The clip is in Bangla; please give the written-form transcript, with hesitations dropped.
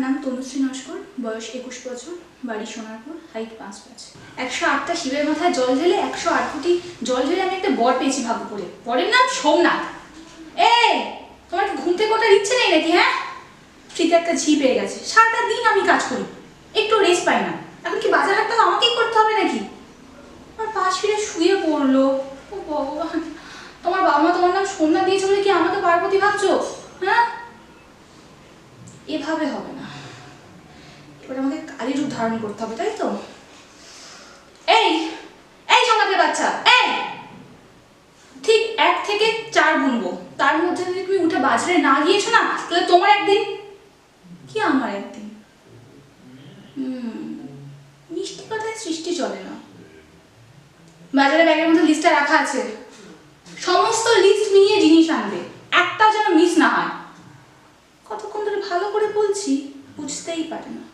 নাম তনুশ্রী নস্কর, বয়স 21 বছর, বাড়ি সোনারপুর, হাইট 5'5". 108টা শিবের মাথায় জল ঢেলে 108 কোটি জল ঢেলে আমি একটা বর পেয়েছি ভাগ্য করে। বরের নাম সোমনাথ। এই তোমার কি ঘুম থেকে ওঠার ইচ্ছে নেই নাকি? হ্যাঁ, ফ্রিতে একটা ঝি পেয়ে গেছে। সারাটা দিন আমি কাজ করি, একটু রেস্ট পাই না। এখন কি বাজার হাটটাও আমাকেই করতে হবে নাকি? আমার পাশ ফিরে শুয়ে পড়লো। ও ভগবান, তোমার বাবা মা তোমার নাম সোমনাথ দিয়েছে বলে কি আমাকে পার্বতী ভাবছো? হ্যাঁ, এভাবে হবে না। এবার আমাকে কালী রূপ ধারণ করতে হবে, তাই তো? এই এই সোমনাথের বাচ্চা, এই ঠিক 1 থেকে 4 গুনবো, তার মধ্যে যদি তুমি উঠে বাজারে না গিয়েছো না, তাহলে তোমার একদিন কি আমার একদিন। মিষ্টি কথায় সৃষ্টি চলে না। বাজারে ব্যাগের মধ্যে লিস্টটা রাখা আছে, সমস্ত লিস্ট নিয়ে জিনিস আনবে, একটাও যেন মিস না হয়। কতক্ষণ ধরে ভালো করে বলছি, বুঝতেই পারে না।